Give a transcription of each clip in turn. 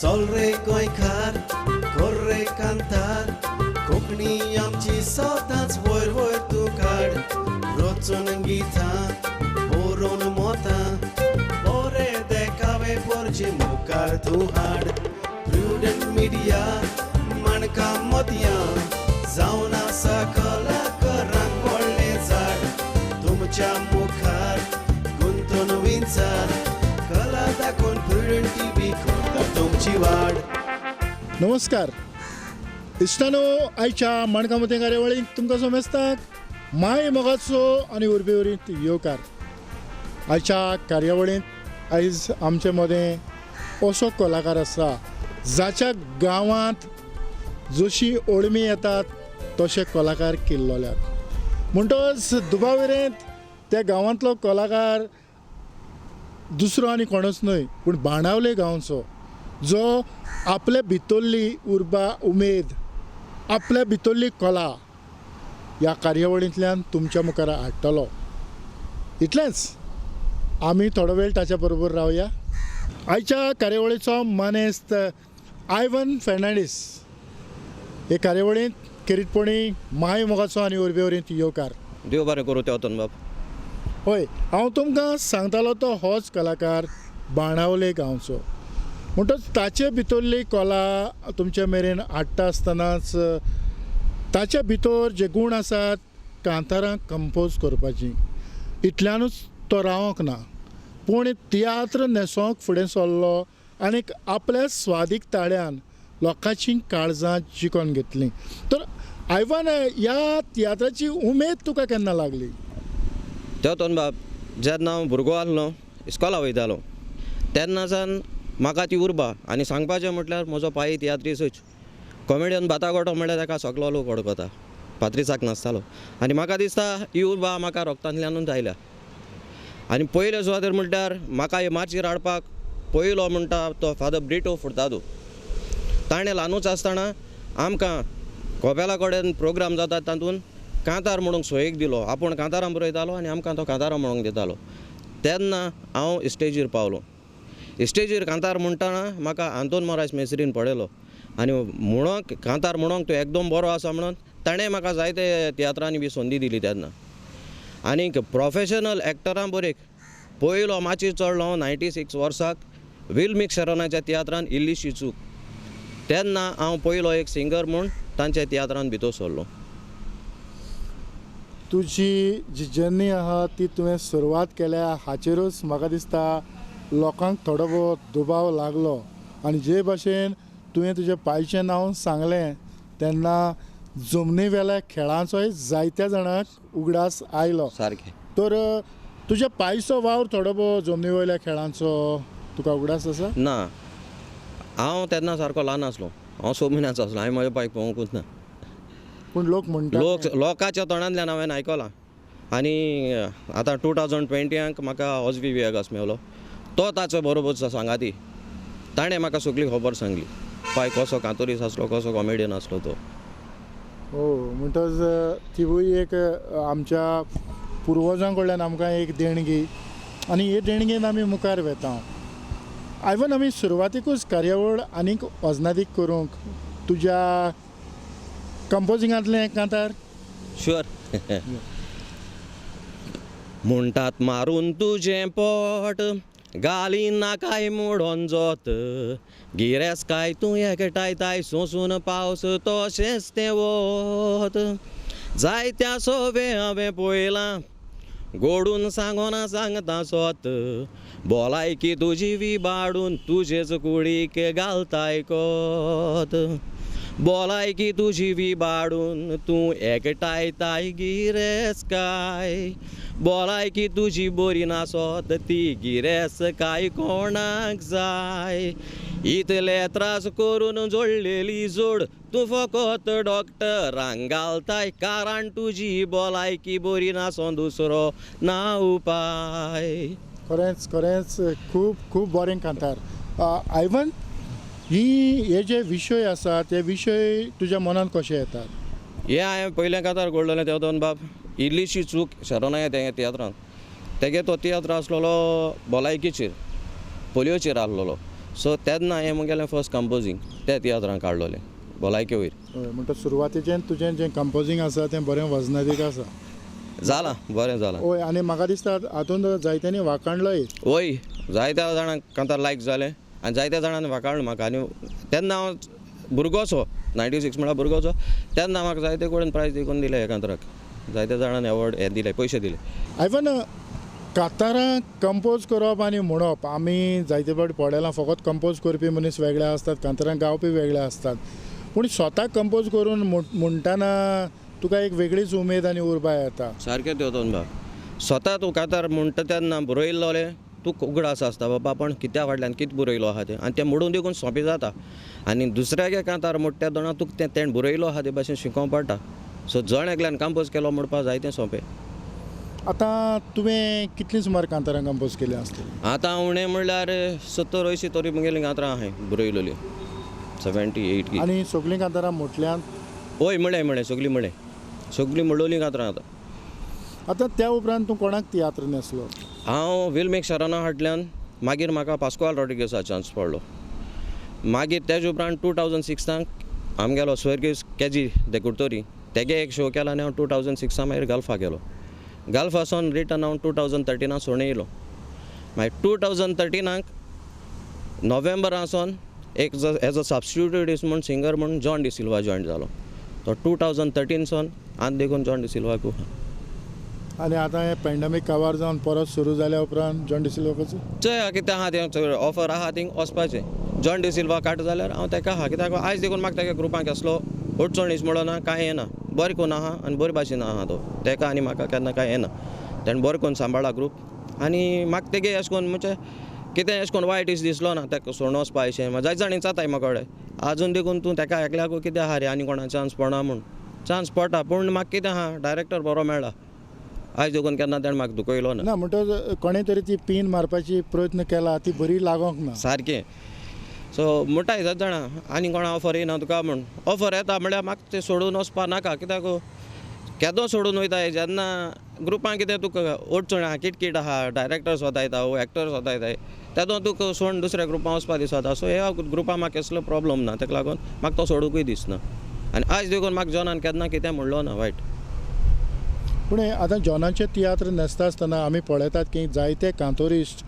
चल रे गोंयकार कर रे कांतार कोंकणी आमची सदांच वयर वयर तूं काड रचून गितां बरोवन मोतां बरे देखावे परचे मुखार तूं हाड प्रुडंट मिडिया माणकां मोतयां जावन आसा कलाकारांक व्हडलें झाड तुमच्या मुखार गुंतवणुकींचार कला दाखोवन प्रुडंट टीव्ही करता तुमची वाड. नमस्कार इश्टानो, आयच्या मणकामती कार्यावळीक तुमकां सोमेस्ताक माय मोगाचो आनी उर्बेवरीत येवकार. आयच्या कार्यावळींत आयज आमचे मदें असो कलाकार आसा जाच्या गांवांत जशी ओळमी येतात तशे कलाकार किल्लोल्यात. म्हणटच दुबाविरेंत त्या गांवांतलो कलाकार दुसरो आनी कोणूच न्हय पूण बाणावले गांवचो, जो आपल्या भितरली उर्बा उमेद, आपल्या भितरली कला ह्या कार्यावळींतल्यान तुमच्या मुखार हाडटलो. इतलेंच, आमी थोडो वेळ ताच्या बरोबर रावया. आयच्या कार्यावळीचो मानेस्त आयवन फेर्नांडीस. हे कार्यावळींत किरीटपणी माय मोगाचो आनी उर्बेवरीत येवकार. देव बरें करूं तेवतन बाब. हय, हांव तुमकां सांगतालो तो होच कलाकार बाणावले गांवचो. म्हणटच ताचे भितरली कला तुमचे मेरेन हाडटा आसतनाच ताचे भितर जे गूण आसात कांतारां कंपोज करपाची, इतल्यानूच तो रावंक ना पूण तियात्र न्हेसोंक फुडें सरलो आनीक आपल्या स्वादीक ताळ्यान लोकांची काळजां जिखून घेतलीं. तर आयवन, ह्या तियात्राची उमेद तुका केन्ना लागली? तेवतन बाब, जेन्ना हांव भुरगो आहलो इस्कॉला वयतालो तेन्नाच्यान म्हाका ती उर्बा आनी सांगपाचें म्हटल्यार म्हजो पाय तियात्रीसूच. कॉमेडियन बातागोटो म्हणल्यार ताका सगलो लोक वळखता, पात्रीसाक नासतालो आनी म्हाका दिसता ही उर्बा म्हाका रोगतांतल्यानूच आयल्या. आनी पयले सुवातेर म्हटल्यार म्हाका हे मार्चेर हाडपाक पयलो म्हणटा तो फादर ब्रिटो फुर्तादो. ताणें ल्हानूच आसतना आमकां कोपेला कडेन प्रोग्राम जाता तातूंत कांतार म्हणूंक सोयेक दिलो. आपूण कांतारां बरयतालो आनी आमकां तो कांतारां म्हणूंक दितालो. तेन्ना हांव इस्टेजीर पावलो. इस्टेजीर कांतार म्हणटाना म्हाका आंतोन मोरायस मेस्त्रीन पळयलो आनी म्हणोंक कांतार म्हणोंक तो एकदम बरो आसा म्हणून ताणें म्हाका जायते तियात्रांनी बी संदी दिली तेन्ना. आनीक प्रोफेशनल एक्टरां बरेक पयलो माचयेर चडलो हांव 96 वर्साक विल्मीक शरोनाच्या तियात्रान इल्लीशी चूक. तेन्ना हांव पयलो एक सिंगर म्हूण तांच्या तियात्रान भितर सरलो. तुजी जी जर्नी आहा ती तुवें सुरवात केल्या हाचेरूच म्हाका दिसता लोकांक थोडो बहुत दुबाव लागलो. आनी जे भाशेन तुवें तुजें पायचें नांव सांगलें तेन्ना जमनी वेल्या खेळांचोय जायत्या जाणांक उगडास आयलो. सारकें. तर तुज्या पायचो वावर थोडो बहुत जमनी वयल्या खेळांचो तुका उगडास आसा? ना, हांव तेन्ना सारको ल्हान आसलो. हांव 6 म्हयन्याचो आसलो. हांवें म्हज्या पायक पळोवंकूच ना. पूण लोक म्हणटा लोकांच्या तोंडांतल्यान हांवें आयकलां. आनी आतां 2020 म्हाका ऑस्वी वेगास मेवलो. तो ताचो बरोबर सांगाती. ताणें म्हाका सगळी खबर सांगली. पाय कसो कांतोरीस आसलो, कसो कॉमेडियन आसलो तो. हो, म्हणटच तिवूय एक आमच्या पुर्वजां कडल्यान आमकां एक देणगी आनी हे देणगेन आमी मुखार वेता. आयवन, आमी सुरवातीकूच कार्यावळ आनीक वजनादीक करूंक तुज्या कंपोजिंगांतलें कांतार? शुअर. म्हणटात मारून तुजें पोट घालीन नाकाय मोडोन जोत गिरेस काय तूं एकटायताय सोंसून पावस तशेंच तें वत. जायत्या सोबे हांवें पळयलां गोडून सांगोना सांगता स्वत. भलायकी तुजी विबाडून तुजेच कुडीक घालताय कोत. भलायकी तुजी विबाडून तूं एकटायताय गिरेस काय. भलायकी तुजी बरी नासत ती गिरेस काय कोणाक जाय. इतले त्रास करून जोडलेली जोड तूं फकत डॉक्टरांक घालताय कारण तुजी भलायकी बरी नासो दुसरो ना उपाय. खरेंच खरेंच खूब खूब बरें कांतार. आयवन, हे जे विशय आसात ते विशय तुज्या मनान कशे येतात? हे हांवें पयलें कांतार घडलेलें तेवतन बाब इल्लीशी चूक शरोनाय तें तियात्रांत. तेगे तो तियात्र आसलेलो भलायकीचेर, पोलियोचेर आसलेलो. सो तेन्ना हें मुगेलें फर्स्ट कंपोजींग त्या तियात्रांत काडलोलें भलायके वयर. हय म्हणटा सुरवातीचें तुजें जें कंपोजींग आसा तें बरें वजनादीक आसा. जालां बरें जालां. हय आनी म्हाका दिसता हातूंत जायत्यांनी वाखाणलोय. वय जायत्या जाणांक कांतार लायक जालें आनी जायत्या जाणांनी वाखाणलें म्हाका. आनी तेन्ना हांव भुरगोसो 96 म्हळ्यार भुरगोसो तेन्ना म्हाका जायते कडेन प्रायज दिवून दिलें हे कांतराक. जायत्या जाणांनी अवॉर्ड हे दिले पयशे दिले. इवन कांतारां कंपोज करप आनी म्हणप आमी जायते फावटी पळयलां फकत कंपोज करपी मनीस वेगळे आसतात, कांतारां गावपी वेगळे असतात. पूण स्वता कंपोज करून म्हणटाना तुका एक वेगळीच उमेद आनी उर्बा येता. सारकें तेवतोन बाब स्वता तूं कांतार म्हणटा तेन्ना बरयल्लोले तूं उगडास आसता बाबा पण कित्या फाटल्यान कितें बरयलो आहा तें आनी तें म्हणून देखून सोंपें जाता. आनी दुसऱ्यागे कांतार म्हणटा तेन्ना तुका तेणें बरयलो आहा ते भाशेन शिकोवंक पडटा. सो जण एकल्यान कंपोज केलो म्हणपाक जाय तें सोंपें. आतां तुवें कितलीं सुमार कांतारां कंपोज केलीं आसतलीं? आतां उणें म्हणल्यार 70-80 तरी मुगेलीं कांतरां आहाय बरयलोलीं. 70-80 आनी सगळीं कांतारां म्हटल्यान वय म्हळें सगळीं म्हणलोलीं कांतरां आतां. आतां त्या उपरांत तूं कोणाक तियात्र न्हेसलो? हांव विल्मेक शराना हाटल्यान मागीर म्हाका पास्कोआल रॉड्रिगेसा चान्स पडलो. मागीर तेजे उपरांत 2006 आमगेलो स्वर्गीस केजी दे कुर्तोरी तेगे एक शो केला आनी हांव 2006 मागीर गल्फा गेलो. गल्फासून रिटर्न हांव 2013 सोडून येयलो. मागीर 2013 नोव्हेंबरासून एक एज अ सबस्टिट्यूट म्हूण सिंगर म्हूण जॉन डिसिल्वा जॉयन जालो. तो 2013 सावन आज देखून जॉन डिसिल्वाक. आनी आतां हें पॅन्डेमीक काबार जावन परत सुरू जाल्या उपरांत जॉन डिसिल्वाचो चोय कितें आहा तें ऑफर आहा थिंग वचपाचें. जॉन डिसिल्वा काट जाल्यार हांव तेका आहा कित्याक आयज देखून म्हाका तेका ग्रुपान कसलो अडचणीस म्हणून ना कांय येना. बरें करून आहा आनी बरे भाशेन आहा तो. तेका आनी म्हाका केन्ना कांय येना. तेणें बरें करून सांबाळ्ळा ग्रूप आनी म्हाका तेगे अशें करून म्हणजे कितें अशें करून वायट दिसलो ना तेका सोडून वचपा अशें. जायत जाणी जाताय म्हाका कडेन आजून देखून तूं तेका एकल्याक कितें आहा रे आनी कोणा चान्स पडना म्हूण. चान्स पडटा पूण म्हाका कितें आहा डायरेक्टर बरो मेळ्ळा. आयज देखून केन्ना तेणें म्हाका दुखयलो ना. ना म्हणटा कोणें तरी ती पीन मारपाची प्रयत्न केला ती बरी लागोंक ना. सारकें. सो म्हणटाय जायत जाणां आनी कोणा ऑफर येना तुका म्हूण. ऑफर येता म्हळ्यार म्हाका तें सोडून वचपा नाका कित्याक केदो सोडून वयताय जेन्ना ग्रुपान कितें तुका अडचण आहा किटकीट आहा डायरेक्टर स्वता येता वो एक्टर स्वता येताय तेदो तुका सोडून दुसऱ्या ग्रुपान वचपा दिसता. सो ह्या ग्रुपान म्हाका कसलो प्रॉब्लम ना तेका लागून म्हाका तो सोडूंकूय दिसना. आनी आयज देखून म्हाका जॉनान केन्ना कितें म्हणलो ना वायट. पूण आतां जॉनाचें तियात्र न्हेसता आसतना आमी पळयतात की जायते कांतोरिस्ट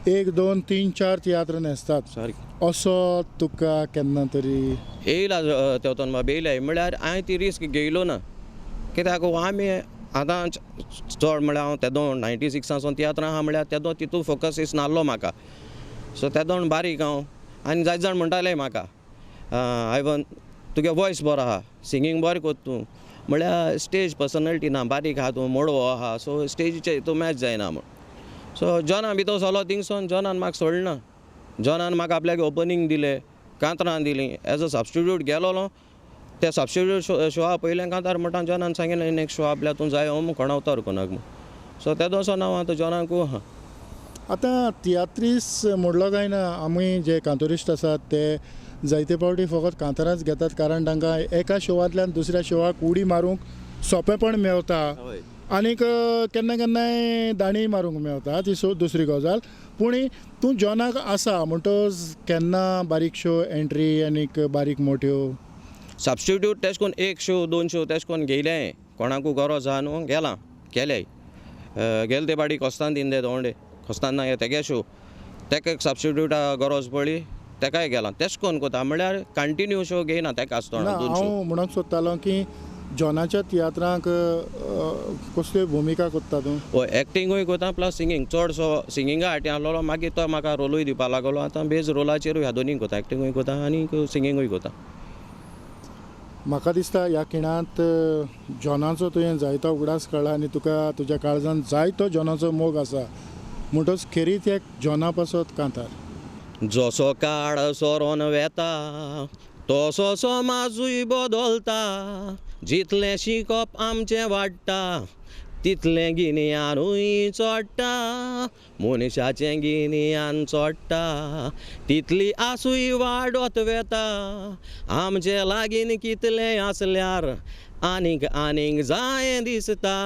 1, 2, 3, 4 तियात्र न्हेसतात. सारकें असो तुका केन्ना तरी येयला तेवतोन बाबा येयलाय म्हळ्यार हांवें ती रिस्क घेयलो ना. कित्याक आमी आतां चड म्हळ्यार हांव तेदो 96 सावन तियात्रां आहा म्हळ्यार तेदो तितू फोकस नासलो म्हाका. सो तेदोन बारीक हांव आनी जायत जाण म्हणटाले म्हाका आयवन तुगे वॉयस बरो आहा सिंगींग बरें कोत तूं म्हळ्यार स्टेज पर्सनॅलिटी ना बारीक आहा तूं मोडवो आहा सो स्टेजीचेर तूं मॅच जायना म्हूण. सो जॉनान भितर सोलो थिंगसून जॉनान म्हाका सोडना. जॉनान म्हाका आपल्याक ओपनिंग दिलें कांतरां दिलीं एज अ सबस्टिट्यूट गेलोलो. त्या सबस्टिट्यूट शोआ पयलें कांतार म्हणटा जॉनान सांगिल्लें नेक्स्ट शो आपल्या तूं जाय हो कोणा उतर कोणाक म्हूण. सो तेदोसोन हांव आतां जॉनाकू आहा. आतां तियात्रीस म्हणलो काय ना आमी जे कांतोरिस्ट आसात ते जायते फावटी फकत कांतारांच घेतात कारण तांकां एका शोवांतल्यान दुसऱ्या शोवाक उडी मारूंक सोंपेपण मेवता. आनीक केन्ना केन्नाय दांडी मारूंक मेवता ती दुसरी गजाल. पूण तूं जॉनाक आसा म्हणटच केन्ना बारीक शो एंट्री आनीक बारीक मोठ्यो सबस्टिट्यूट तेश कोन्न 1 शो 2 शो तेश कोन्न घेयलें कोणाकू गरज आहा न्हू गेलां केले गेले ते बाडी कोस्तान दिंदे दोंडे कोस्तान ना तेगे शो तेका सबस्टिट्यूटा गरज पडली तेकाय गेलां तेश कोन्न कोता म्हळ्यार कंटिन्यू शो घेयना तेका आसतना 2 शो. हांव म्हणूंक सोदतालो की जॉनाच्या तियात्रांक कसल्यो भुमिका कोत्ता तूं? हय एक्टिंगूय कोता प्लस सिंगींग चडसो सिंगिंगा फाटी आहलोलो मागीर तो म्हाका रोलूय दिवपा लागलो. आतां बेज रोलाचेरूय ह्या दोनीय कोता एक्टिंगूय कोता आनी सिंगिंगूय कोता. म्हाका दिसता ह्या खिणांत जॉनाचो तुवें जायतो उगडास कळ्ळा आनी तुका तुज्या काळजांत जायतो जॉनाचो मोग आसा म्हणटच खेरीत एक जॉना पासत कांतार. जसो काळ सोरोन वेता तसो समाजूय बदलता जितलें शिकप आमचें वाडटा तितलें गिन्यानूय चोडटा मनशाचें गिन्यान चोडटा तितली आसूय वाडत वेता आमचे लागीं कितलें आसल्यार आनीक आनीक जाय दिसता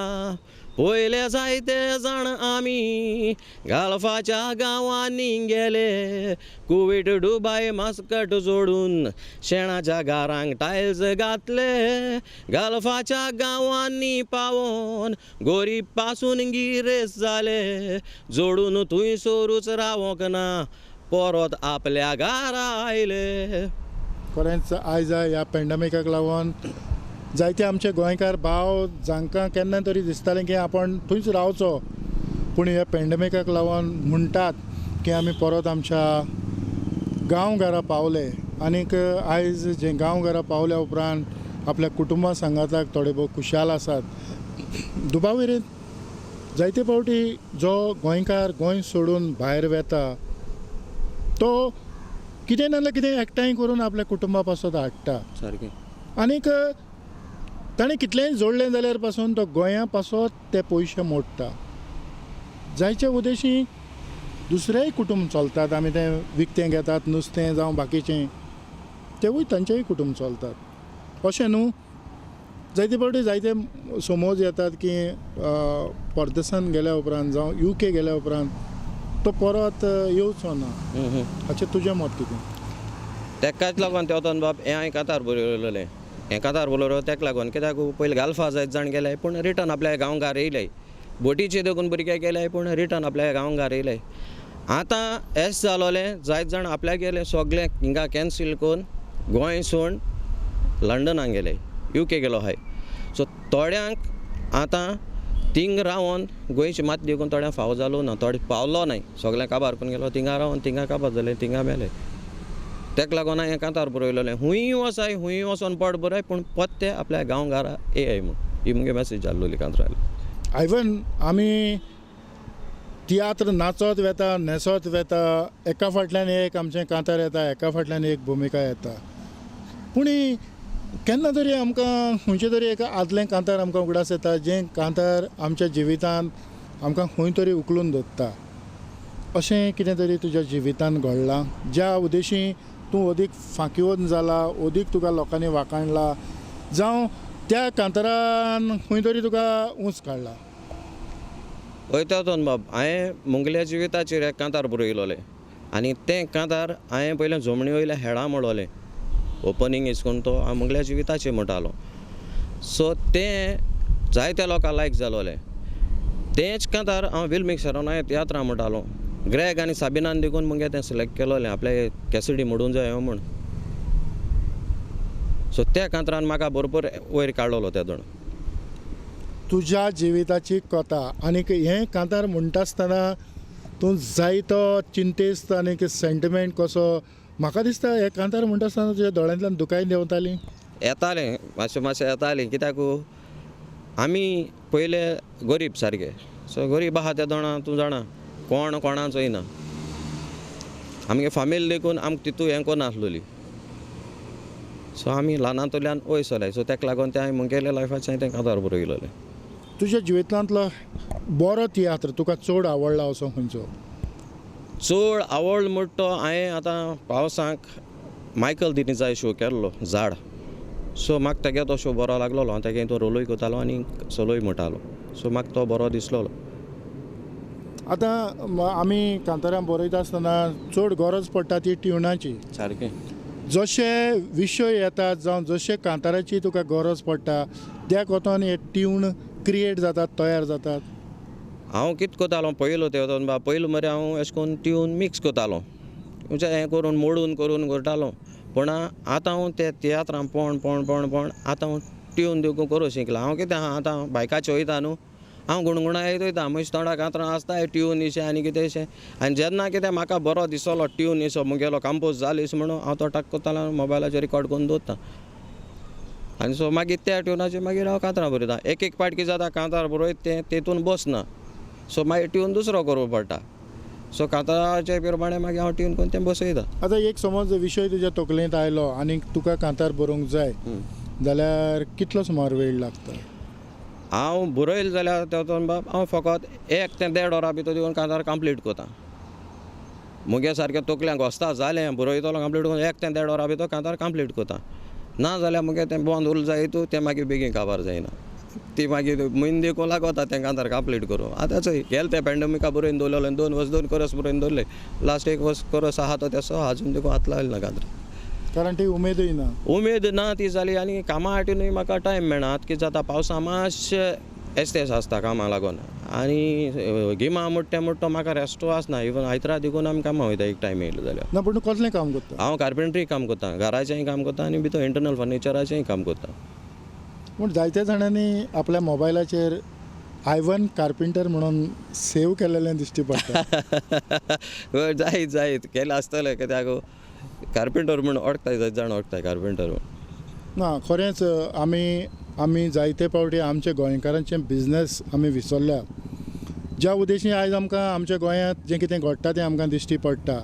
पयले जायते जाण आमी गालफाच्या गांवांनी गेले कोवीड डुबाय मास्कट जोडून शेणाच्या घरांक टायल्स घातले गालफाच्या गांवांनी पावोन गोरीब पासून गिरेस जाले जोडून तुंय सोरूच रावोंक ना परत आपल्या घरा आयले. खरेंच आयज ह्या पॅन्डेमिकाक लागून जायते आमचे गोंयकार भाव जांकां केन्ना तरी दिसतालें की आपण थंयच रावचो पूण ह्या पॅन्डेमिकाक लागून म्हणटात की आमी परत आमच्या गांवघरा पावले आनीक आयज जे गांवघरा पावल्या उपरांत आपल्या कुटुंबा सांगाताक थोडे भोव खुशाल आसात. दुबाविरीत जायते फावटी जो गोंयकार गोंय सोडून भायर वेता तो कितें नाजाल्यार कितें एकठांय करून आपल्या कुटुंबा पासत हाडटा सारकें. आनीक ताणें कितलेंय जोडलें जाल्यार पासून तो गोंया पासत ते पयशे मोडटा. जायचे उद्देशी दुसरेय कुटुंब चलतात आमी तें विकतें घेतात नुस्तें जावं बाकीचें तेवूय तांचेय कुटुंब चलतात. अशें न्हू जायते फावटी जायते समज येतात की परदेसांत गेल्या उपरांत जावं UK गेल्या उपरांत तो परत येवचो ना. हाचें तुजें मत कितें? तेकाच लागून ते वचोन बाब हें हांवें कांतार बरयलेलें हें कांतार बरोवलो तेका लागून कित्याक पयलीं घालफा जायत जाण गेले पूण रिटर्न आपल्या गांवघार येयले बोटीचे देखून भुरगे गेले पूण रिटर्न आपल्या गांवघार येयले. आतां एस जालोलें जायत जाण आपल्या गेले सगळें हिंगा कॅन्सील करून गोंय सोडून लंडनाक गेले UK गेलो हाय. सो थोड्यांक आतां थिंग रावन गोंयची मात देखून थोड्यांक फाव जालो ना थोडे पावलो नाय सगळें काबार करून गेलो थिंगा रावन थिंगा काबार जालें थिंगा मेले. तेका लागून हांवें कांतार बरयलेलें हुंय वसाय हुंय वचोन पड बरय पूण पत्ते आपल्या गांवघारा येय म्हूण ही मुगे मॅसेज जाल्लोली कांतराली. इवन आमी तियात्र नाचत वेता न्हेसत वेता एका फाटल्यान एक आमचें कांतार येता एका फाटल्यान एक भुमिका येता पूण केन्ना तरी आमकां खंयचे तरी एका आदलें कांतार आमकां उगडास येता जें कांतार आमच्या जिवितांत आमकां खंय तरी उखलून दवरता. अशें कितें तरी तुज्या जिवितांत घडलां ज्या उद्देशी तूं अदीक फांकिवोन जाला अदीक तुका लोकांनी वाखाणला जावं त्या कांतारान खंय तरी तुका ऊंच काडला? वयता वचोन बाब हांवें मुंगल्या जिविताचेर एक कांतार बरयलोलें आनी तें कांतार हांवें पयलें जमणी वयल्या हेळां म्हणलोलें ओपनिंग एश कोन्न तो हांव मुगल्या जिविताचेर म्हणटालो. सो तें जायत्या लोकांक लायक जालोलें. तेंच कांतार हांव विल मिक्सरान हांवें तियात्रां म्हणटालो ग्रेग आनी साबिनान देखून मुगे तें सिलेक्ट केलोलें आपले कॅसिडी म्हणून जाय म्हूण. सो त्या कांतरान म्हाका भरपूर वयर काडलोलो त्या दोन. तुज्या जिविताची कथा आनीक हें कांतार म्हणटा आसतना तूं जायतो चिंतेस्त आनीक सेंटिमेंट कसो म्हाका दिसता हे कांतार म्हणटा आसतना तुज्या दोळ्यांतल्यान दुकाय देंवतालीं? येतालें मातशें येतालीं कित्याक आमी पयले गरीब सारके. सो गरीब आहा त्या दोणां तूं जाणा कोण कोणाचोय ना आमगे फामील देखून आमकां तितू हें कोनासलोली. सो आमी ल्हानांतल्यान वयसले. सो तेका लागून तें हांवें मुगेल्या लायफाचें तें कांतार बरयलोलें. तुज्या जिवितांतलो बरो तियात्र तुका चड आवडला असो खंयचो? चड आवड म्हणटा तो हांवें आतां पावसांक मायकल दिनीचा शो केल्लो झाड. सो म्हाका तेगे तो शो बरो लागलोलो हांव तेगे तो रोलूय कोतालो आनी सोलोय म्हणटालो. सो म्हाका तो बरो दिसलोलो. आतां आमी कांतारां बरयता आसतना चड गरज पडटा ती ट्युनाची. सारकें. जशे विशय येतात जावं जशे कांताराची तुका गरज पडटा त्या कोतान हे ट्यून क्रिएट जातात तयार जातात. हांव कितें कोतालो पयलो ते वचोन बाबा पयलो मरे हांव अशें करून ट्यून मिक्स कोतालो म्हणजे हें करून मोडून करून करतालो. पूण आतां हांव ते तियात्रां पळोवन आतां हांव ट्यून देखून करूं शिकला. हांव कितें आहा आतां बायकाचे वयता न्हू हांव गुणगुणा येत वयता म्हजे तोंडा कांतरां आसता ट्यून इशें आनी कितें अशें आनी जेन्ना कितें म्हाका बरो दिसलो ट्यून इसो मुगेलो कंपोज जालो इसो म्हणून हांव तो टाक कोतालो मोबायलाचेर रिकॉर्ड करून दवरता. आनी सो मागीर त्या ट्युनाचेर मागीर हांव कांतरां बरयता. एक पाट कितें जाता कांतार बरयत तें तेतून बसना सो मागीर ट्यून दुसरो करचो पडटा. सो कांताराचे प्रमाणे मागीर हांव ट्यून करून तें बसयता. आतां एक समज विशय तुज्या तकलेंत आयलो आनी तुका कांतार बरोवंक जाय जाल्यार कितलो सुमार वेळ लागता? हांव बरयलें जाल्यार तेतून बाब हांव फकत 1 ते 1.5 वरां भितर दिवन कांतार कंप्लीट करता. मुगे सारकें तकल्यांक वचता जालें बरयतलो कंप्लीट करून 1 ते 1.5 वरां भितर कांतार कंप्लीट करता. ना जाल्यार मुगे तें बंद उरलें जायत तें मागीर बेगीन काबार जायना. ती मागीर म्हयनो देखून लागता तेंकां आतां कंप्लीट करूं आतां चोय गेले ते पॅन्डेमिका बरोवन दवरलें 2 वर्स 2 करस बरोवन दवरले लास्ट 1 वर्स करस आहा तो तेसो आजून देखून हात लायले ना कांतर कारण ती उमेदूय ना. उमेद ना ती जाली आनी कामा खातीरूय म्हाका टायम मेळना आतां कितें जाता पावसा मातशें एस्तेस आसता कामां लागून आनी गिमा मोट्टो म्हाका रेस्टू आसना इवन आयतारा देखून आमी कामां वयता एक टायम येयलो जाल्यार. ना पूण तूं कसलें काम करता? हांव कार्पेंट्री काम करता घराचेंय काम करता आनी भितर इंटरनल फर्निचराचेंय काम करता. पूण जायत्या जाणांनी आपल्या मोबायलाचेर आयवन कार्पेंटर म्हणून सेव केलेलें दिश्टी पडटा. जायत केलें आसतलें कित्याक कार्पेंटर म्हूण ओळखताय जायत जाण ओळखताय कार्पेंटर म्हूण. ना खरेंच आमी जायते फावटी आमच्या गोंयकारांचें बिझनस आमी विसरल्या. ज्या उद्देशी आयज आमकां आमच्या गोंयांत जें कितें घडटा तें आमकां दिश्टी पडटा.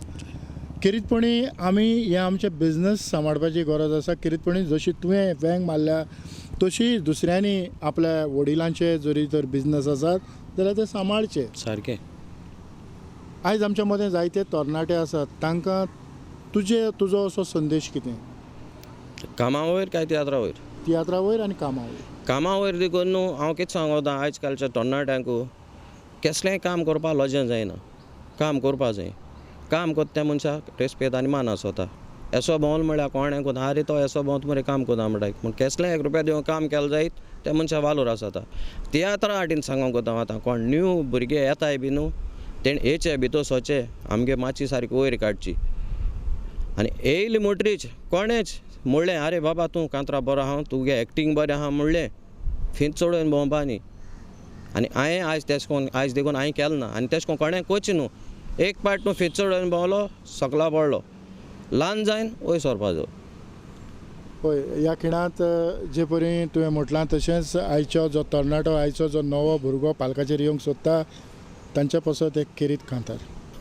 किरीतपणी आमी हें आमचें बिझनस सांबाळपाची गरज आसा. किरीतपणी जशी तुवें वेंग मारल्या तशी दुसऱ्यांनी आपल्या वडिलांचे जरी तर बिझनस आसात जाल्यार ते सांबाळचे. सारकें. आयज आमच्या मदें जायते तरणाटे आसात तांकां तुजो असो संदेश कितें? कामा वयर काय तियात्रा वयर? तियात्रा वयर आनी कामा वयर. कामा वयर देखून न्हू हांव कितें सांगोता आयज कालच्या तरणाट्यांक कसलेंय काम करपाक लजें जायना. काम करपा जाय. काम करता त्या मनशाक रेस्पेद आनी मान आसता. एसो भोंवलो म्हळ्यार कोणें कोता आरे तो एसो भोंवता मरे काम कोता म्हणटा पूण कसलें 1 रुपया दिवन काम केलें जायत त्या मनशाक वालोर आसता. तियात्रा वाटेन सांगोंक कोता आतां कोण न्यू भुरगे येताय बी न्हू तेणें येचे भितर सोचे आमगे मातशी सारकी वयर काडची आनी येयली म्हणटरीच कोणेच म्हणलें आरे बाबा तूं कांतरा बरो आहा तुगे एक्टींग बरें आहा म्हणलें फिंत चडोवन भोंवपा न्ही. आनी हांवें आयज तेश कोन्न आयज देखून हांवें केलें ना आनी तेश कोन्न कोणें कोच न्हू. एक पाट तूं फिंत चडोवन भोंवलो सकला पडलो ल्हान जायन वयर सरपा जाय. पळय ह्या खिणांत जे परी तुवें म्हटलां तशेंच आयचो जो तरणाटो आयचो जो नवो भुरगो पालकाचेर येवंक सोदता तांच्या पासत एक किरीत कांतार.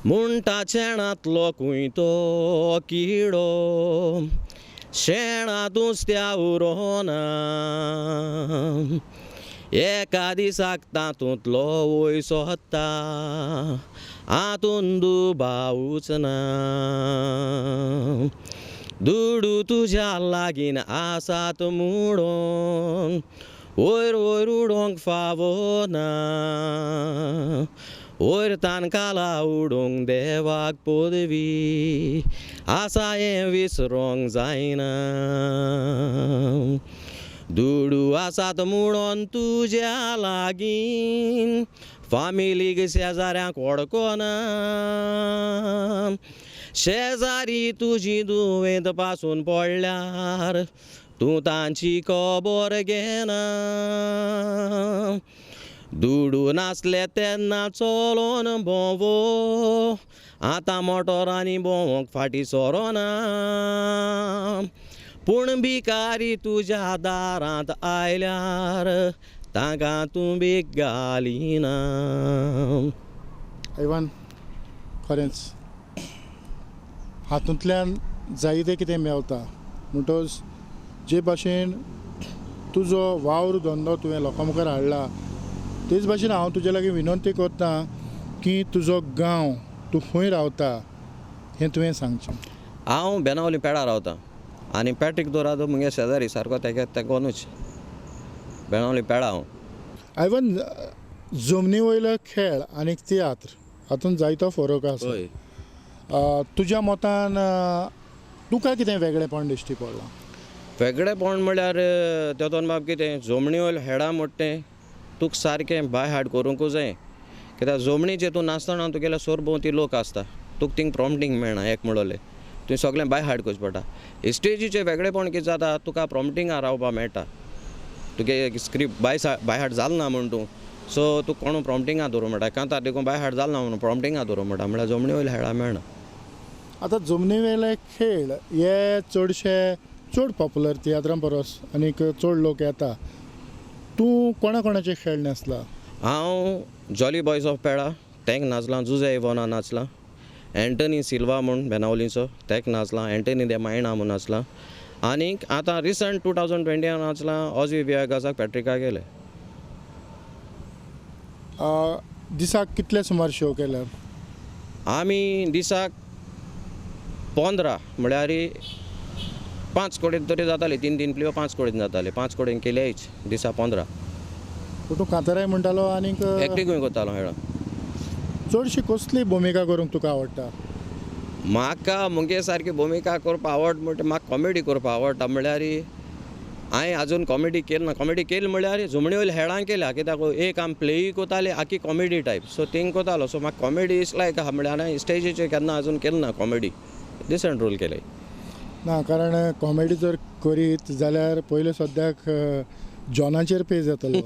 म्हणटा शेणांतलो कुयतो किडो शेणांत नुस्त्या उरोना एका दिसाक तातूंतलो वयर सोदता हातून दुबावूच ना. दुडू तुज्या लागीं आसात म्हणून वयर वयर उडोवंक फावना. वयर तानकाला उडोवंक देवाक पदवी आसा हें विसरोंक जायना. दुडू आसात म्हणून तुज्या लागीं फामिलीक शेजाऱ्यांक वळखना. शेजारी तुजी दुयेंत पासून पडल्यार तूं तांची खबर घेना. दुडू नासले तेन्ना चलोन भोंवो आतां मोटरांनी भोंवोंक फाटीं सरोना. पूण भिकारी तुज्या दारांत आयल्यार तांकां तूं भीक घालिना. आयवन खरेंच हातूंतल्यान जायतें कितें मेवता म्हणटच जे भाशेन तुजो वावर धंदो तुवें लोकां मुखार हाडला तेच भाशेन हांव तुजे लागीं विनंती करता की तुजो गांव तूं खंय रावता हें तुवें सांगचें. हांव बेनावली पेडा रावतां आनी पॅट्रीक दोरादो मुगे शेजारी सारको तेका कोनूच बेनावली पेडा हांव. आयवन जमनी वयले खेळ आनी तियात्र हातूंत जायतो फरक आसा. तुज्या मतान तुका कितें वेगळेपण दिश्टी पडलां? वेगळेपण म्हळ्यार तेतून बाब कितें जमनी वयले हेडा मोट्टें तुका सारकें बाय हार्ड करूंकूच जाय. कित्याक जमनीचेर तूं नासतना तुगेल्या सोरभोंवती लोक आसता तुका थिंग प्रॉम्प्टींग मेळना एक म्हणले तुवें सगळें बाय हार्ड करचें पडटा. स्टेजीचें वेगळेपण कितें जाता तुका प्रॉम्प्टिंगां रावपाक मेळटा. तुगे स्क्रिप्ट बाय हार्ड जालें ना म्हूण तूं सो तुका कोण प्रॉम्प्टिंगां दवरूं मेळटा. कांतार देखून बाय हार्ड जालें ना म्हणून प्रॉम्प्टिंगां दवरूं मेळटा म्हळ्यार जमनी वयले हेळा मेळना. आतां जमनी वेले खेळ हे चड पॉप्युलर तियात्रां परस आनीक चड लोक येता. तूं कोणाचे खेळ नाचला? हांव जॉली बॉयज ऑफ पेडा तेंक नाचलां. जुजे इवोना नाचलां. एंटनी सिल्वा म्हूण बेनावलीचो तेक नाचलां. एंटनी दे मायणा म्हूण नाचलां. आनीक आतां रिसंट 2020 नाचलां ऑजी वियागासाक पॅट्रिका गेले. दिसाक कितले सुमार शो केल्यार? आमी दिसाक 15 म्हळ्यार 5 कडेन तरी जाताली. 3 प्लेयो 5 कडेन जाताले. 5 कडेन केलेच दिसा 15. पूण तूं कांताराय म्हणटालो आनीक एक्टिंगूय करतालो हेळो. चडशी कसली भुमिका करूंक तुका आवडटा? म्हाका मुगे सारकी भुमिका करपा आवड म्हणटा म्हाका कॉमेडी करपा आवडटा. म्हळ्यार हांवें आजून कॉमेडी केली ना. कॉमेडी केली म्हळ्यार जुमणी वयल्या हेळांक केल्या, कित्याक एक आमी प्लेय कोताले आखी कॉमेडी टायप, सो थिंग कोतालो. सो म्हाका कॉमेडी इज लायक आहा. म्हळ्यार हांवें स्टेजीचेर केन्ना आजून केली ना कॉमेडी. डिसंट रोल केले. ना, कारण कॉमेडी जर करीत जाल्यार पयले सद्याक जॉनाचेर पेज येतलो.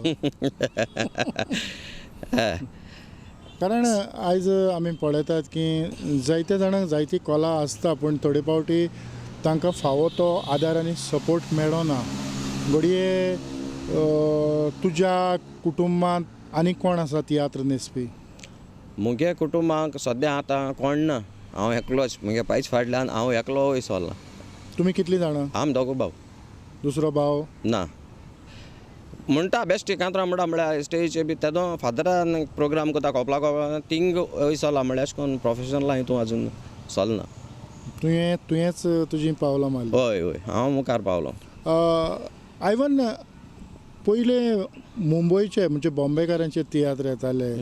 कारण आयज आमी पळयतात की जायते जाणांक जायती कला आसता, पूण थोडे फावटी तांकां फावो तो आदार आनी सपोर्ट मेळना. घडये तुज्या कुटुंबांत आनी कोण आसा तियात्र न्हेसपी? मुगे कुटुंबाक सद्या आतां कोण ना. हांव एकलोच. मुगे पायच फाटल्यान हांव एकलो चल्ला. तुमी कितलीं जाणां? आमी दोगो भाव. दुसरो भाव? ना. म्हणटा बेश्टी कांतरां म्हणटा म्हळ्यार स्टेजीचेर बी तेदो फादरान प्रोग्राम करता कोपला कोपला थिंग चल्ला. म्हळ्यार अशें करून प्रोफेशनल हितून आजून चलना. तुवेंच तुजी पावलां मारली? हय हय, हांव मुखार पावलो. आयवन पयले मुंबयचे म्हणजे बॉम्बेकारांचे तियात्र येताले,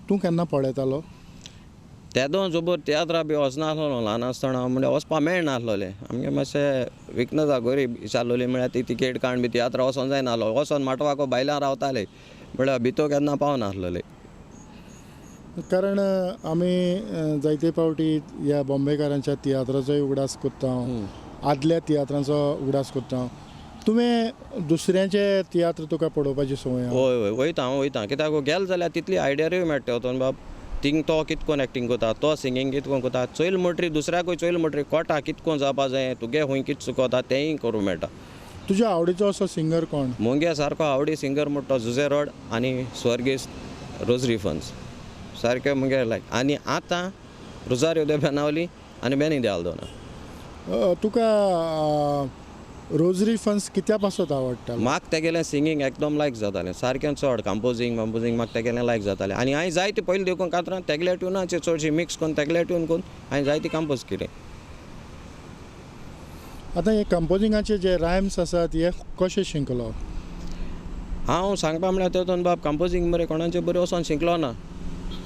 तूं केन्ना पळयतालो? तेदो जोबर तियात्रा बी वचनासलो ल्हान आसतना. म्हणजे वचपा मेळनासलोले. आमगे मातशें विकनस गरीब विचारलोली म्हळ्यार ती तिकेट काडून बी तियात्रा वचोंक जायनासलो. वचोन माटवाको भायल्यान रावताले म्हळ्यार भितर केन्ना पावनासलोले. कारण आमी जायते फावटी ह्या बॉम्बेकारांच्या तियात्राचोय उगडास करता, आदल्या तियात्रांचो उगडास करता. तुवें दुसऱ्यांचे तियात्र तुका पळोवपाची संवय आहा? हय हय, वयता. कित्याक गेल जाल्यार तितली आयडियारूय मेळटा वचोन बाब थिंग तो कितकोन एक्टींग करता, तो सिंगींग कितकोन करता. चोयल म्हणटरी दुसऱ्याकूय चोयल म्हणटरी कोटा कितकोन जावपा जाय, तुगे खूंय कितें चुकता तेंय करूं मेळटा. तुज्या आवडीचो असो सिंगर कोण? मुगे सारको आवडी सिंगर म्हणटा जुझे रॉड आनी स्वर्गीस रोझरी फन्स सारके मुगे लायक. आनी आतां रोझारियो दे बेनावली आनी बेनी दे आल्दोना. तुका रोझरी फन्स कित्या पासत आवडटा? म्हाका तेगेलें सिंगींग एकदम लायक जातालें. सारकें चड कंपोजींग म्हाका तेगेलें लायक जातालें. आनी हांवें जायती पयलीं देखून कांतरां तेगल्या ट्युनाचेर चडशी मिक्स करून तेगल्या ट्यून करून हांवें जायती कंपोज केली. आतां हे कंपोजिंगाचे जे रायम्स आसात हे कशे शिकलो? हांव सांगपा म्हळ्यार तेतून बाब कंपोजींग बरें कोणाचें बरें वचोन शिकलो ना.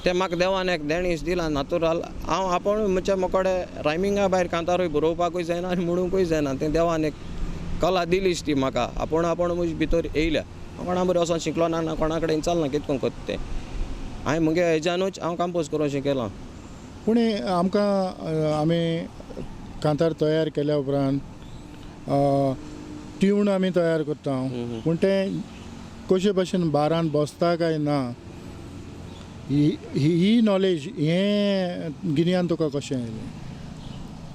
तें म्हाका देवान एक देणीस दिला नॅचरल. हांव आपूण म्हणजे मोकोडे रायमिंगा भायर कांतारूय बरोवपाकूय जायना आनी म्हणूंकूय जायना. तें देवान एक कला दिलीच ती म्हाका. आपूण म्हजे भितर येयल्या. कोणा बरें वचोन शिकलो ना, कोणा कडेन चलना कितकोन करता तें. हांवें मुगे हेज्यानूच हांव कंपोज करून शिकयलां. पूण आमकां आमी कांतार तयार केल्या उपरांत ट्यून आमी तयार करता, पूण तें कशे भशेन बारान बसता काय ना ही नॉलेज हें गिन्यान तुका कशें येयलें?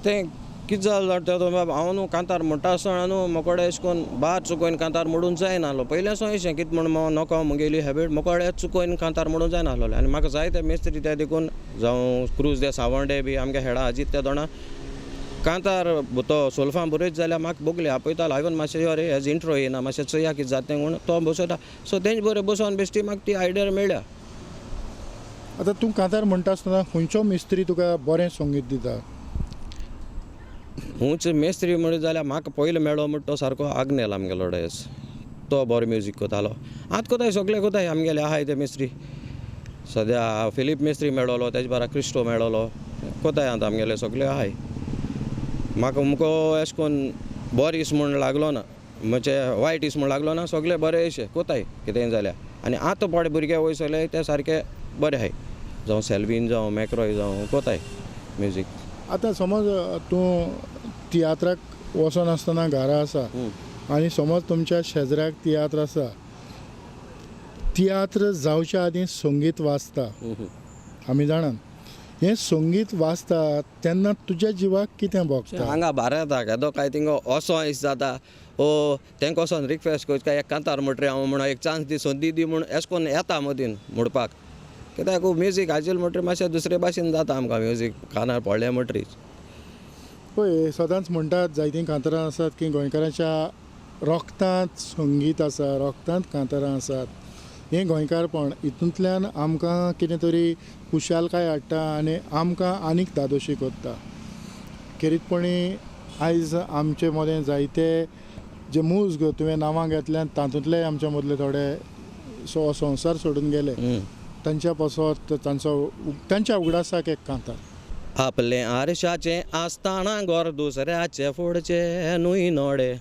तें कितें जालें तें बाब हांव न्हू कांतार म्हणटा आसतना न्हू मोकोडे अशें करून बार चुकोवन कांतार म्हणूंक जायनासलो. पयलेंसो अशें कितें म्हण नोको मुगेली हॅबीट मोकोडे चुकोवन कांतार म्हणूंक जायनासलोले. आनी म्हाका जायते मेस्त्री ते देखून जावं क्रूज दे सावंडे बी आमगे हेडा अजीत ते दोना कांतार तो सोल्फां बरयत जाल्यार म्हाका बोगले आपयतालो. हांवें मातशें अरे हेज इंट्रो येना, मातशें चोया कितें जाता म्हूण तो बसयता. सो तेंच बरें बसोन बेश्टी म्हाका ती आयडिया मेळ्ळ्या. आतां तूं कांतार म्हणटा आसतना खंयचो मिस्त्री तुका बरें संगीत दिता? हुंच मेस्त्री म्हणत जाल्यार म्हाका पयलो मेळ्ळो म्हणटा तो सारको आग्नेल आमगेलो डेस. तो बरो म्युजीक करतालो. आतां कोताय सगळे कोताय आमगेले आहाय ते मेस्त्री. सद्या फिलीप मेस्त्री मेळ्ळलो, तेजे बारा क्रिस्टो मेळ्ळलो. कोताय आतां आमगेले सगळे आहाय. म्हाका मुको अशें करून बरो इस म्हूण लागलो ना, म्हणजे वायट इस म्हूण लागलो ना. सगळे बरे अशे कोताय कितेंय जाल्यार. आनी आतां पडे भुरगे वयसले ते सारके बरे आहाय. जावं सेल्वीन जावं मॅक्रोय जावं कोताय म्युजीक. आतां समज तूं तियात्राक वचोन आसतना घरा आसा आनी समज तुमच्या शेजऱ्याक तियात्र आसा, तियात्र जावच्या आदीं संगीत वाजता आमी जाणात. हें संगीत वाजता तेन्ना तुज्या जिवाक कितें भोगता? हांगा भार येता केदो काय थिंगा असो इस जाता. तेंका वचोन रिक्वेस्ट करता काय एक कांतार म्हणटरी हांव म्हणून एक चान्स दी संदी दी म्हूण अशें करून येता मदीं म्हणपाक. कित्याक म्युजीक हाजेल म्हणटरी मातशें दुसरे भाशेन जाता आमकां म्युजीक कानार पडलें म्हणटरीच. पळय सदांच म्हणटात जायतीं कांतारां आसात की गोंयकारांच्या रोगतांत संगीत आसा, रोगतांत कांतारां आसात. हें गोंयकारपण हितूंतल्यान आमकां कितें तरी खुशालकाय हाडटा आनी आमकां आनीक धादोशी करता. खेरीतपणी आयज आमचे मदें जायते जे मूज तुवें नांवां घेतल्यात तातूंतले आमचे मदले थोडे संवसार सोडून गेले तांच्या पासत तांच्या उगडासाक एक कांतार. आपले आरशाचे आसताना गोर दुसऱ्याचे फुडचे नुय नोडे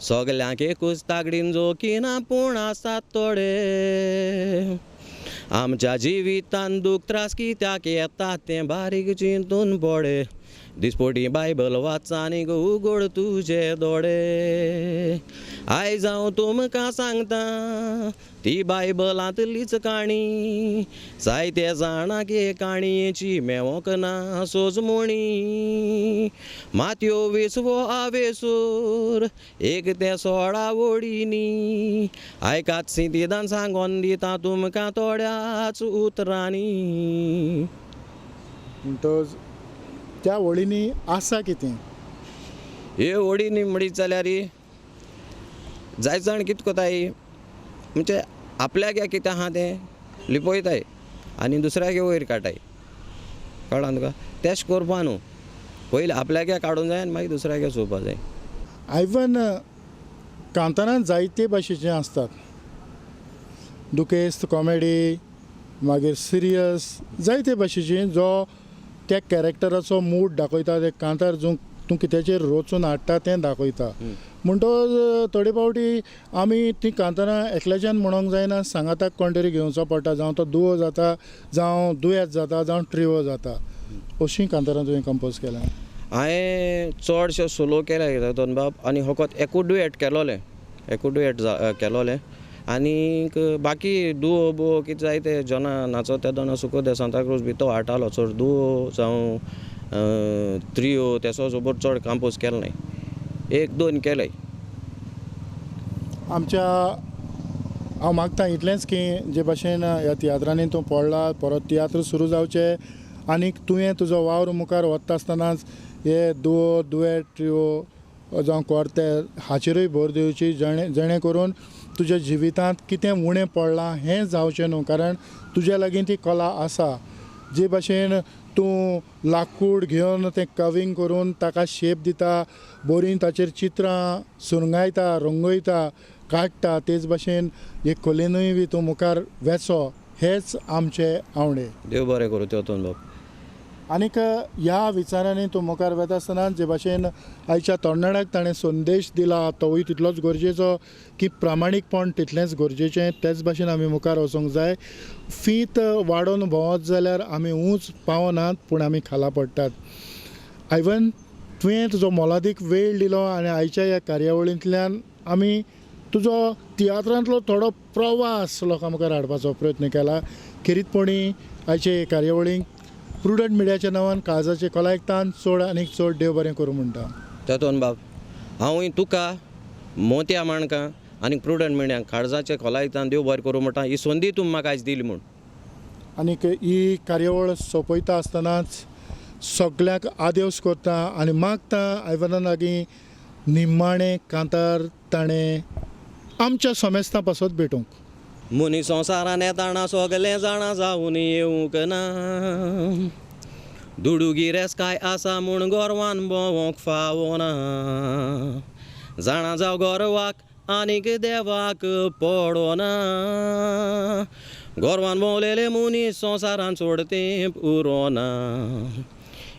सगल्यांक एकूच तागडीन जोखीना पूण आसात तोडे. आमच्या जिवितान दूख त्रास कित्याक येतात तें बारीक चिंतून पडे. दिसपोटी बायबल वाचा आनी उगड तुजे दोळे. आयज हांव तुमकां सांगता ती बायबलांतलीच काणी. जायते जाणांक हे काणयेची मेवोंक ना सोजमोणी. मातयो 20 आवेसूर 1 ते 16 ओडीनी. आयकात सिद्धीदान सांगोन दिता तुमकां थोड्याच उतरांनी. म्हणटच त्या वळींनी आसा कितें? हे ओडीनी म्हणीत जाल्यार जाय जाण कितें कोताय म्हणजे आपल्याक कितें आहा तें लिपयताय आनी दुसऱ्याक वयर काडटाय. कळ्ळां तुका? तेश करपा न्हू. पयलीं आपल्याक काडूंक जाय आनी मागीर दुसऱ्याक चोवपा जाय. आयवन कांतारांत जायते भाशेचें आसतात. दुखेस्त कॉमेडी मागीर सिरियस जायते भाशेचें जो त्या कॅरेक्टराचो मूड दाखयता. ते कांतार तूं कित्याचेर रोचून हाडटा तें दाखयता. म्हणटच थोडे फावटी आमी ती कांतारां एकल्याच्यान म्हणूंक जायना, सांगाताक कोण तरी घेवचो पडटा. जावं तो दुओ जाता, जावं दुयेत जाता, जावं ट्रिओ जाता. अशीं कांतारां तुवें कंपोज केल्या? हांवें चडशे सोलो केले रतन बाब आनी फकत एकूच डुएट केलोले. केलोले आनीक बाकी दुओ बो कितें जाय ते जेन्ना नाचो ते दोना सुको दे सांताक्रूज बी तो हाडटालो. चड दुओ जावं त्रिओ तेचो सोबत चड कंपोज केलो नाय. 1-2 केले. हांव मागतां इतलेंच की जे भाशेन ह्या तियात्रांनी तूं पडला परत तियात्र सुरू जावचें आनीक तुवें तुजो वावर मुखार वता आसतनाच हे दुओ दुएट ट्रिओ जावं कोर्ते हाचेरूय भर दिवची जेणे करून तुज्या जिवितांत कितें उणें पडलां हें जावचें न्हू. कारण तुज्या लागीं ती कला आसा. जे भाशेन तूं लाकूड घेवन तें कविंग करून ताका शेप दिता, बरीं ताचेर चित्रां सुरंगायता, रंगयता, काडटा. तेच भाशेन हे कलेनूय बी तूं मुखार वेचो हेच आमचें आवडे. देव बरें करूं तेतून बाब. आनीक ह्या विचारांनी तूं मुखार वता आसतना जे भाशेन आयच्या तरणाट्याक ताणें संदेश दिला तोवूय तितलोच गरजेचो की प्रामाणीकपण तितलेंच गरजेचें. तेच भाशेन आमी मुखार वचूंक जाय. फीत वाडोवन भोंवत जाल्यार आमी उंच पावनात पूण आमी खाला पडटात. आयवन तुवें तुजो मोलादीक वेळ दिलो आनी आयच्या ह्या कार्यावळींतल्यान आमी तुजो तियात्रांतलो थोडो प्रवास लोकां मुखार हाडपाचो प्रयत्न केला. खेरीतपणी आयचे कार्यावळींक प्रुडंट मिडियाच्या नांवान काळजाचे कलायकतान चड आनीक चड देव बरें करूं म्हणटा. तेतून बाब हांवूय तुका मोत्या माणकां आनी प्रुडंट मिडियांक काळजाचे कलायकतान देव बरें करूं म्हणटा. ही संदी तुमी म्हाका आयज दिली म्हूण. आनीक ही कार्यावळ सोंपयता आसतनाच सगळ्यांक आदेवस करता आनी मागता आयवना लागीं निमाणें कांतार ताणें आमच्या समेस्तां पासत भेटूंक. मुनी संवसारान येताना सगलें जाणां जावन येवंक ना. दुडूगिरेस काय आसा म्हूण गोरवान भोंवोंक फावना. जाणां जावं गोरवाक आनीक देवाक पडोना. गोरवान भोंवलेले मुनीस संवसारान सोडतें उरोना.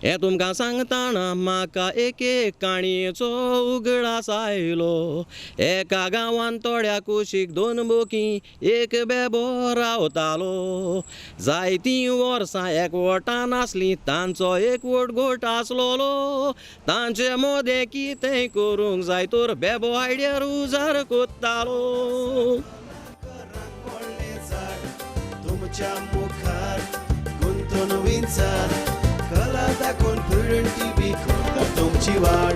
हें तुमकां सांगताना म्हाका एक काणयेचो उगडास आयलो. एका गांवांत थोड्या कुशीक 2 बोकी एक बेबो रावतालो. जायतीं वर्सां एकवटान आसलीं तांचो एकवट गोठ आसलोलो. तांचे मोदें कितें करूंक जाय तर बेबो आयडियार उजार कोत्तालो. तुमच्या मुखार गुंतून विचार कला दाखोवन प्रुडंट टीव्ही करता तुमची वाड.